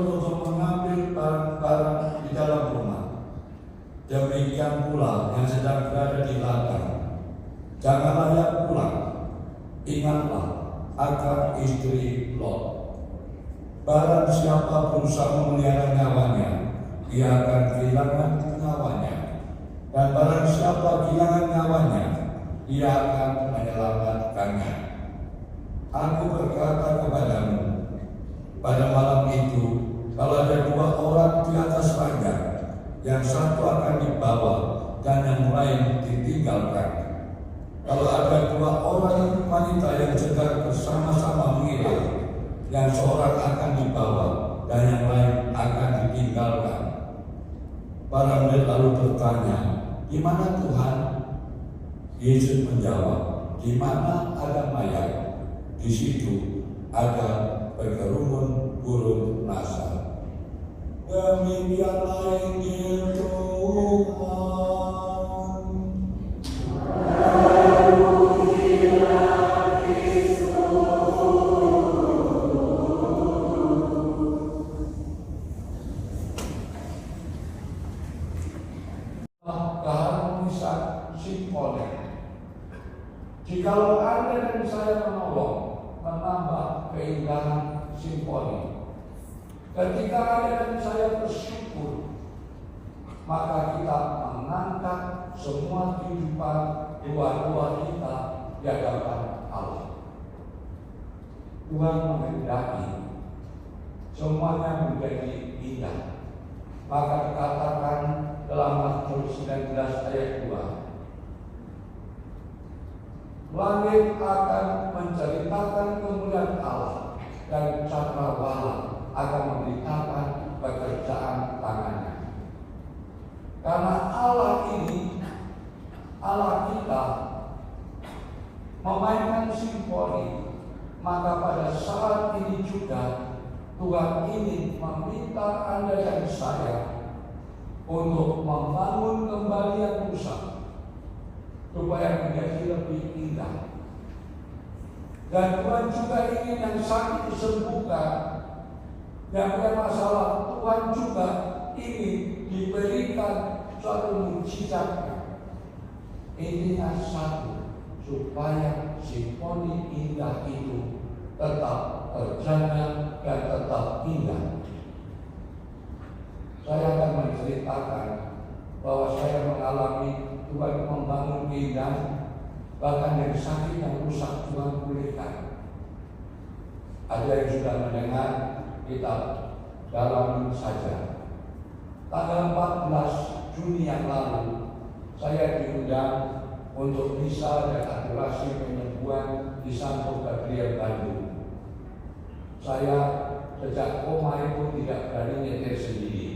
untuk mengambil barang-barang di dalam rumah. Demikian pula yang sedang berada di ladang. Jangan layak pulang. Ingatlah akan istri Lot. Barang siapa berusaha memelihara nyawanya, ia akan kehilangan nyawanya. Dan barang siapa kehilangan nyawanya, ia akan menyelamatkannya. Aku berkata kepadamu, pada malam itu, kalau ada dua orang di atas ranjang, yang satu akan dibawa dan yang lain ditinggalkan. Kalau ada dua orang wanita yang sedang bersama-sama mengilang, yang seorang akan dibawa dan yang lain akan ditinggalkan. Para murid lalu bertanya, di mana Tuhan? Yesus menjawab, di mana ada mayat, di situ ada berkerumun burung nasar. Demikianlah Injil Tuhan. Keharmonisan simfonik. Jikalau Anda dan saya menolong menambah keindahan simfoni, ketika Anda dan saya bersyukur, maka kita mengangkat semua kehidupan dua-dua kita di hadapan Allah. Tuhan menghendaki semuanya menjadi indah. Maka dikatakan dalam Mazmur 19 ayat 2, langit akan menceritakan kemuliaan Allah dan cakrawala akan memberitakan pekerjaan tangannya. Karena Allah ini, Allah kita, memainkan simfoni, maka pada saat ini juga Tuhan ini meminta Anda dan saya untuk membangun kembali yang rusak supaya menjadi lebih indah. Dan Tuhan juga ingin yang sakit disembuhkan, yang punya masalah Tuhan juga ingin diberikan suatu mukjizat. Intinya satu, supaya simfoni indah itu tetap terjaga dan tetap indah. Saya akan menceritakan bahwa saya mengalami Tuhan membangun keindahan, bahkan dari sakit yang rusak Tuhan pulihkan. Ada yang sudah mendengar kitab Dalam saja. Tanggal 14 Juni yang lalu, saya diundang untuk misa dan adorasi penyembuhan di Santo Gabriel Bandung. Saya sejak koma itu tidak berani nyetir sendiri.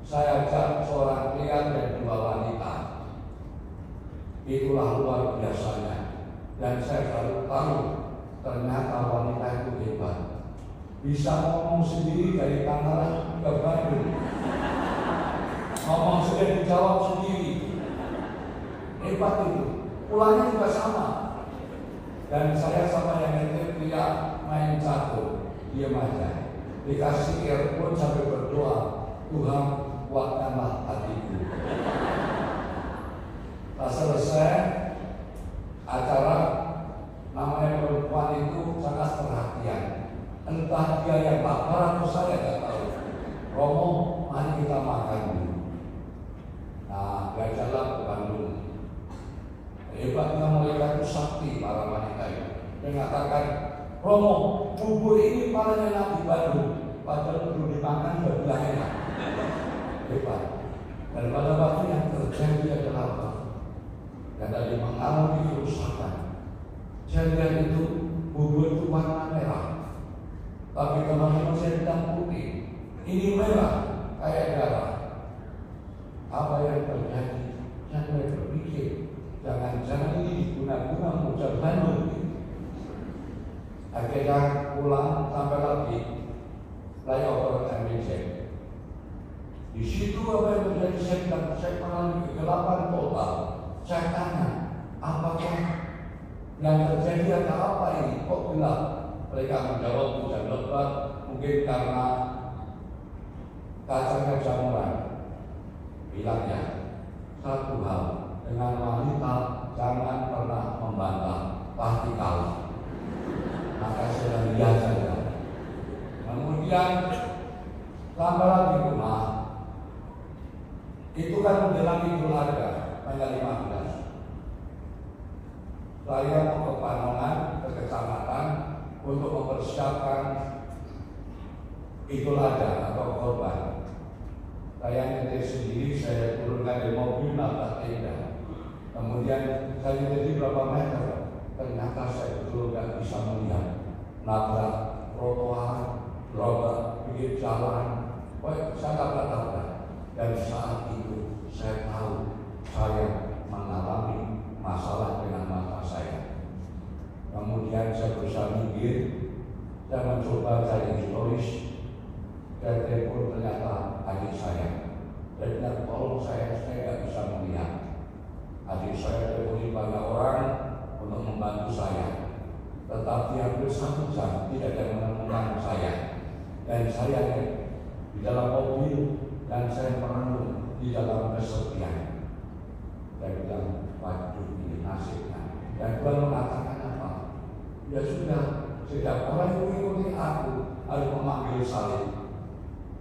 Saya ajak seorang pria dan dua wanita. Itulah luar biasanya. Dan saya baru tahu ternyata wanita itu hebat. Bisa ngomong sendiri dari Tangerang ke Bandung. Ngomong sendiri, dijawab sendiri. Hebat itu. Pulangnya juga sama. Dan saya sama yang nyetir pria main catur. Diam aja. Dikasih earphone sampai berdoa, Tuhan kuatkanlah hatiku. Nah, selesai acara, namanya perempuan itu sangat perhatian. Entah dia yang lapar atau saya tidak tahu. Romo, mari kita makan dulu. Nah, jalan ke Bandung. Hebatnya mereka itu sakti para wanita itu. Mengatakan, Romo, bubur ini paling enak di Bandung. Padahal belum dimakan sudah bilang enak. Hebat. Dan pada waktu yang terjadi adalah apa? Dan tadi mengalami kerusakan. Saya lihat itu bubur itu warna merah. Tapi teman-teman saya bilang putih. Ini merah kayak darah. Apa yang terjadi? Saya berpikir, jangan-jangan ini digunakan untuk Bandung. Akhirnya pulang sampai lagi flyover MBC. Di situ apa yang terjadi? Saya mengalami kegelapan total. Saya tanya, apakah yang terjadi ada apa ini? Kok gelap? Mereka menjawab hujan lebat, mungkin karena Kemudian sampai lagi rumah, itu kan menjelang Idul Adha tanggal 15. Saya mau ke Panongan, ke kecamatan untuk mempersiapkan Idul Adha atau korban. Saya nyetir sendiri, saya turunkan dari mobil nabrak tenda. Kemudian saya nyetir berapa meter, ternyata saya betul nggak bisa melihat. Nabrak trotoar, berobak pinggir jalan, saya tabrak-tabrak. Dan saat itu saya tahu saya mengalami masalah dengan mata saya. Kemudian saya berusaha minggir, saya mencoba cari historis, dan telepon ternyata adik saya. Dia bilang, tolong saya nggak bisa melihat. Adik saya telepon banyak orang untuk membantu saya, tetapi hampir 1 jam tidak ada yang menemukan saya. Dan saya di dalam mobil dan saya merenung di dalam kesepian. Saya bilang, waduh ini nasibnya. Dan Tuhan mengatakan apa? Ya sudah, setiap orang yang mengikuti aku harus memanggil salib.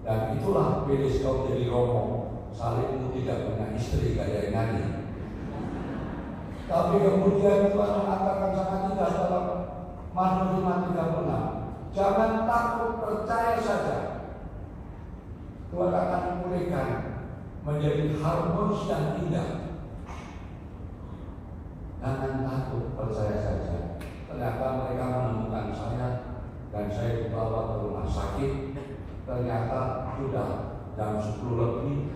Dan itulah pilih kau jadi romo. Salibmu tidak punya istri kayak nyanyi. Tapi kemudian Tuhan mengatakan sangat indah dalam Mazmur 5:36. Jangan takut, percaya saja. Tuhan akan memulihkan menjadi harmonis dan indah. Jangan takut, percaya saja. Ternyata mereka menemukan saya dan saya dibawa ke rumah sakit. Ternyata sudah jam 10 lebih,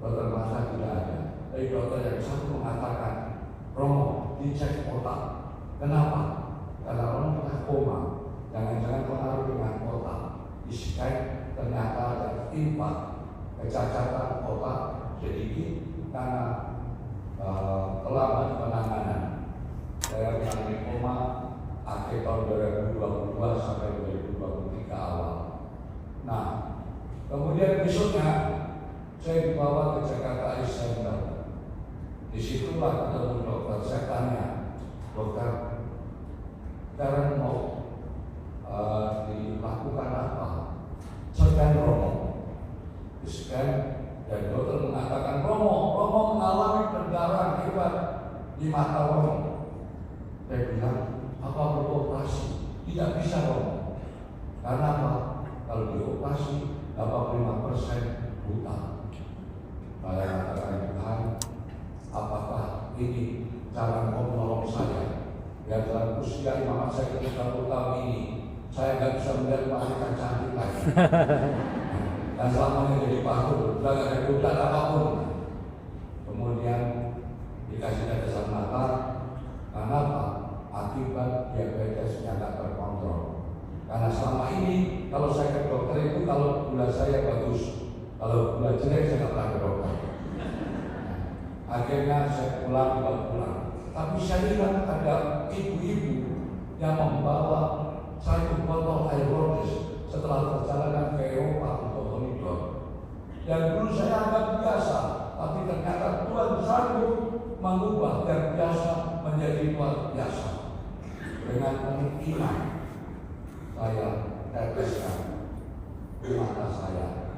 dokter mata tidak ada. Tapi dokter yang satu mengatakan, Romo, dicek otak. Kenapa? Karena orang pernah koma, jangan-jangan pengaruh dengan otak. Di-scan ternyata ada impak, kecacatan otak sedikit karena terlambat penanganan. Saya mengalami koma akhir tahun 2022 sampai 2023 awal. Nah, kemudian besoknya saya dibawa ke Jakarta Eye Center. Disitulah ketemu dokter. Saya tanya, dokter, sekarang mau dilakukan apa? Scan Romo. Scan dan dokter mengatakan Romo mengalami pendarahan hebat di mata Romo. Saya bilang, apa perlu operasi? Tidak bisa Romo. Karena apa? Kalau dioperasi 85% buta. Saya katakan, Tuhan, apakah ini cara Engkau menolong saya? Ya dalam usia imamat saya ketika 30 tahun ini, saya nggak bisa melihat wanita cantik lagi. Dan selamanya jadi patung, sudah nggak ada godaan apapun. Kemudian dikasih tetesan mata, karena apa? Akibat diabetesnya nggak terkontrol. Karena selama ini kalau saya ke dokter itu kalau gula saya bagus, kalau gula jelek saya nggak pernah ke dokter. Akhirnya saya pulang. Tapi saya lihat ada ibu-ibu yang membawa satu botol air rodis setelah perjalanan ke Eropa untuk Honidor. Dan dulu saya anggap biasa, tapi ternyata Tuhan sanggup mengubah yang biasa menjadi luar biasa. Dengan penuh iman, saya teteskan di mata saya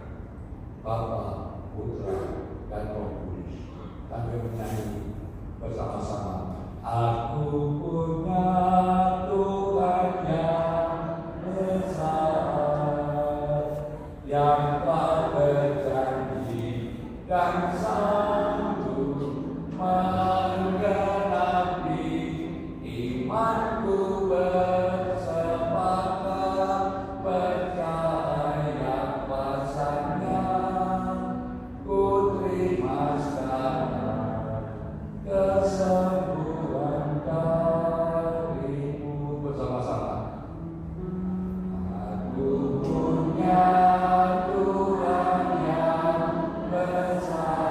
Bapa, Putra, dan Roh Kudus. Kami menyanyi bersama-sama. Aku punya Tuhan yang besar, yang tak berjanji dan sanggup menggenapi imanku bersepakat percaya kuasanya, ku terima sekarang kesembuhan darimu. Bersama-sama. Aku punya Tuhan yang besar.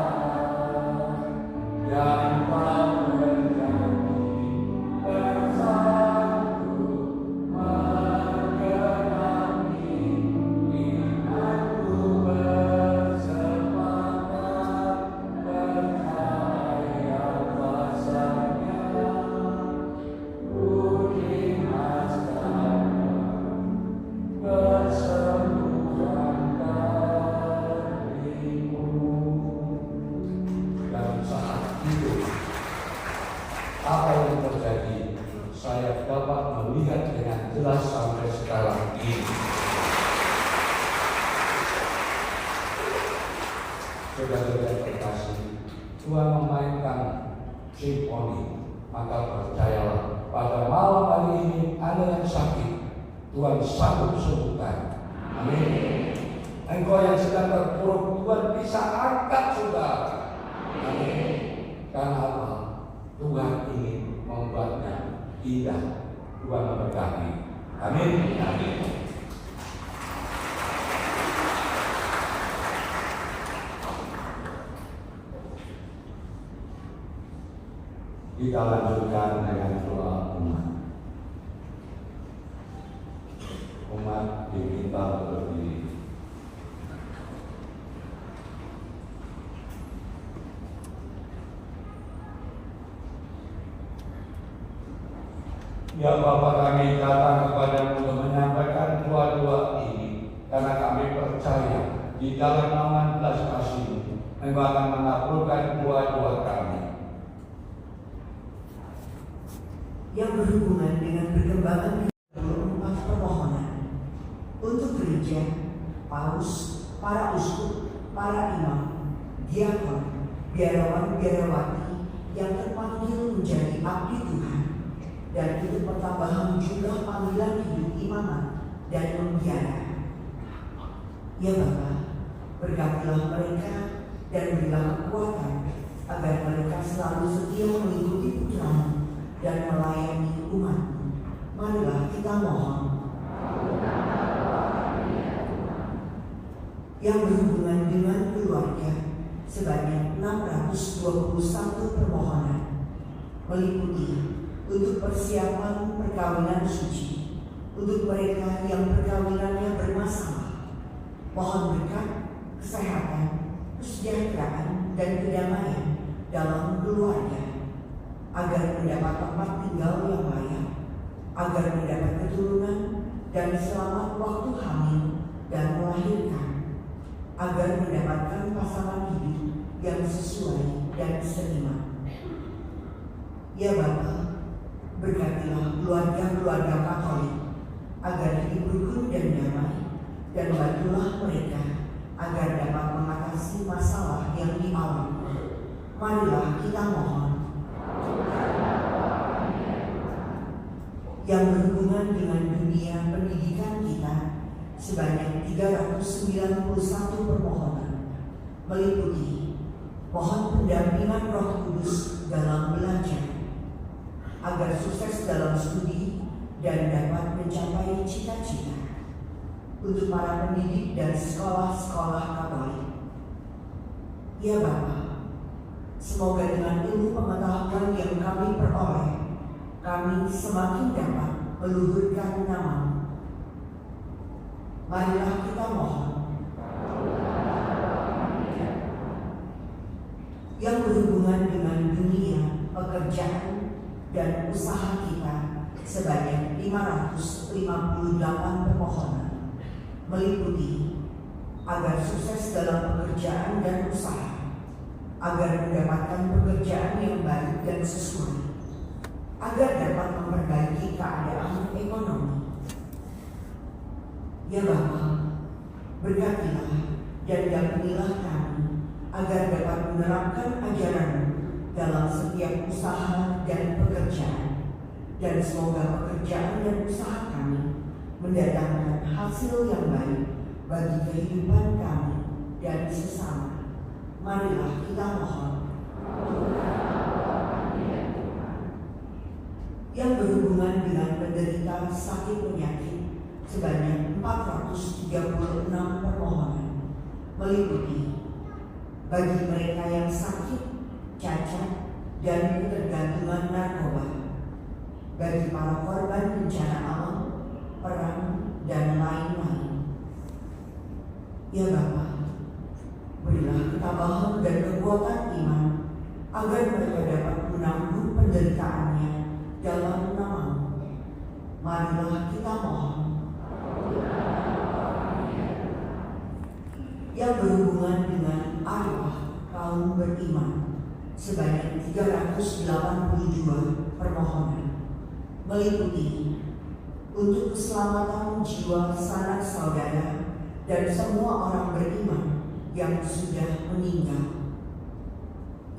Saudara-saudara terkasih, Tuhan memainkan simfoni, maka percayalah pada malam hari ini ada yang sakit, Tuhan sanggup sembuhkan. Amin. Engkau yang sedang terpuruk, Tuhan bisa angkat saudara. Amin. Karena apa? Tuhan ingin membuatnya indah. Tuhan memberkati. Amin. Amin. Kita lanjutkan dengan doa umat. Umat diminta berdiri. Ya Bapa, kami datang kepadamu untuk menyampaikan doa-doa ini karena kami percaya di dalam naungan belas kasih-Mu Engkau akan mengabulkan doa-doa kami. Yang berhubungan dengan perkembangan 24 permohonan untuk gereja, paus, para uskup, para imam, diakon, biarawan-biarawati yang terpanggil menjadi abdi Tuhan, dan untuk pertambahan jumlah panggilan hidup imamat dan membiara. Ya Bapa, berkatilah mereka dan berilah kekuatan agar mereka selalu setia mengikuti putra-Mu dan melayani umat. Marilah kita mohon. Yang berhubungan dengan keluarga sebanyak 621 permohonan, meliputi untuk persiapan perkawinan suci, untuk mereka yang perkawinannya bermasalah, mohon berkat, kesehatan, kesejahteraan, dan kedamaian dalam keluarga, agar mendapat tempat tinggal yang layak, agar mendapat keturunan dan selamat waktu hamil dan melahirkan, agar mendapatkan pasangan hidup yang sesuai dan seiman. Ya Bapa, berkatilah keluarga-keluarga Katolik agar hidup rukun dan damai, dan bantulah mereka agar dapat mengatasi masalah yang dialami. Marilah kita mohon. Yang berhubungan dengan dunia pendidikan kita sebanyak 391 permohonan, meliputi mohon pendampingan Roh Kudus dalam belajar, agar sukses dalam studi dan dapat mencapai cita-cita, untuk para pendidik dan sekolah-sekolah Katolik. Ya Bapa, semoga dengan ilmu pengetahuan yang kami peroleh, kami semakin dapat meluhurkan nama-Mu. Marilah kita mohon. Yang berhubungan dengan dunia pekerjaan dan usaha kita sebanyak 558 permohonan, meliputi agar sukses dalam pekerjaan dan usaha, agar mendapatkan pekerjaan yang baik dan sesuai, agar dapat memperbaiki keadaan ekonomi. Ya Bapa, berkatilah dan dampingilah kami agar dapat menerapkan ajaran-Mu dalam setiap usaha dan pekerjaan, dan semoga pekerjaan dan usaha kami mendatangkan hasil yang baik bagi kehidupan kami dan sesama. Marilah kita mohon. Yang berhubungan dengan penderita sakit penyakit sebanyak 436 permohonan, meliputi bagi mereka yang sakit, cacat, dan ketergantungan narkoba, bagi para korban bencana alam, perang, dan lain-lain. Ya Bapa, berilah ketabahan dan kekuatan iman agar mereka dapat menanggung penderitaannya dalam nama-Mu. Marilah kita mohon. Yang berhubungan dengan arwah kaum beriman sebanyak 382 permohonan, meliputi untuk keselamatan jiwa sanak saudara dan semua orang beriman yang sudah meninggal.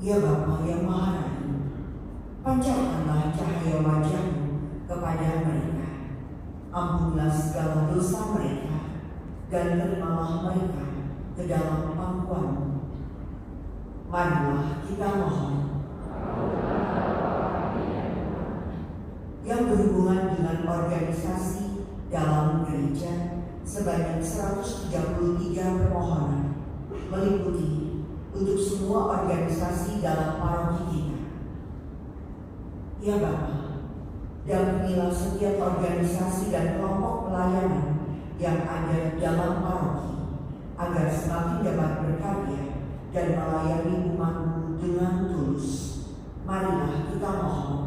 Ya Bapa yang Maha Rahim, pancarkanlah cahaya wajah-Mu kepada mereka. Ampunilah segala dosa mereka dan terimalah mereka ke dalam pangkuan-Mu. Marilah kita mohon. Yang berhubungan dengan organisasi dalam gereja sebanyak 133 permohonan, meliputi untuk semua organisasi dalam paroki kita. Ya Bapa, dampingilah setiap organisasi dan kelompok pelayanan yang ada dalam paroki agar semakin dapat berkarya dan melayani umat-Mu dengan tulus. Marilah kita mohon.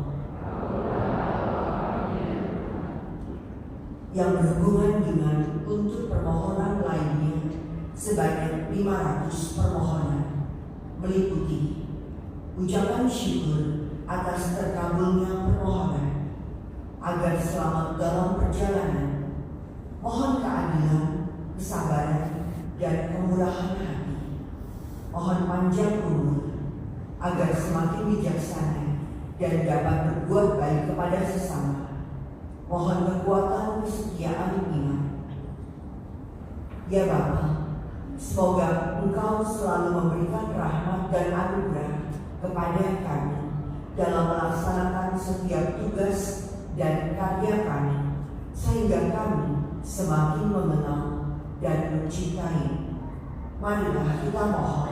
Yang berhubungan dengan untuk permohonan lainnya sebanyak 500 permohonan, meliputi ucapan syukur atas terkabulnya permohonan agar selamat dalam perjalanan, mohon keadilan, kesabaran, dan kemurahan hati, mohon panjang umur agar semakin bijaksana dan dapat berbuat baik kepada sesama, mohon kekuatan kesetiaan iman. Ya Bapa, semoga Engkau selalu memberikan rahmat dan anugerah kepada kami dalam melaksanakan setiap tugas dan karya kami, sehingga kami semakin mengenal dan mencintai. Marilah kita mohon.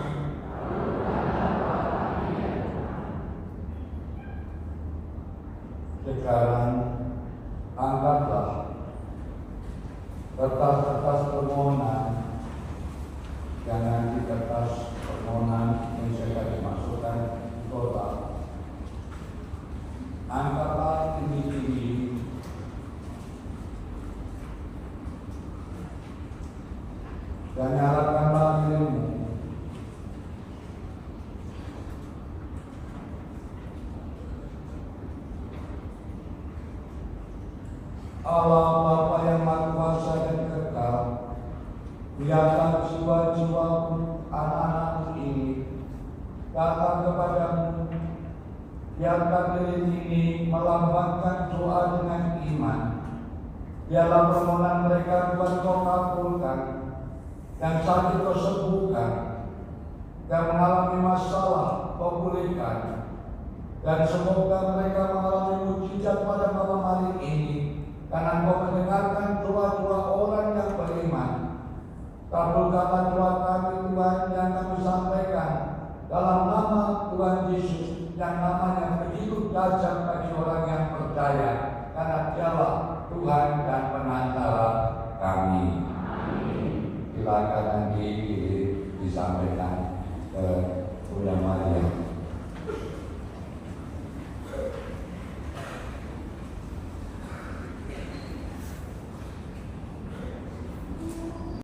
Sekarang angkatlah kertas-kertas permohonan, jangan di kertas permohonan yang sudah dimasukkan kotak. Angkatlah tinggi-tinggi dan nyalakanlah dirimu. Allah Bapa yang Maha Kuasa dan kekal, biarkan jiwa-jiwa anak-anak ini datang kepadamu. Biarkan diri ini melambangkan doa dengan iman. Biarlah permohonan mereka Tuhan Kau kabulkan, yang sakit Kau sembuhkan, yang mengalami masalah Kau pulihkan, dan semoga mereka mengalami mujizat pada malam hari ini, karena Kau mendengarkan doa-doa orang yang beriman. Kabulkanlah doa kami Tuhan yang kami sampaikan dalam nama Tuhan Yesus, yang namanya begitu dahsyat bagi orang yang percaya, karena Dialah Tuhan dan Penantara kami. Silakan nanti disampaikan ke Bunda Maria.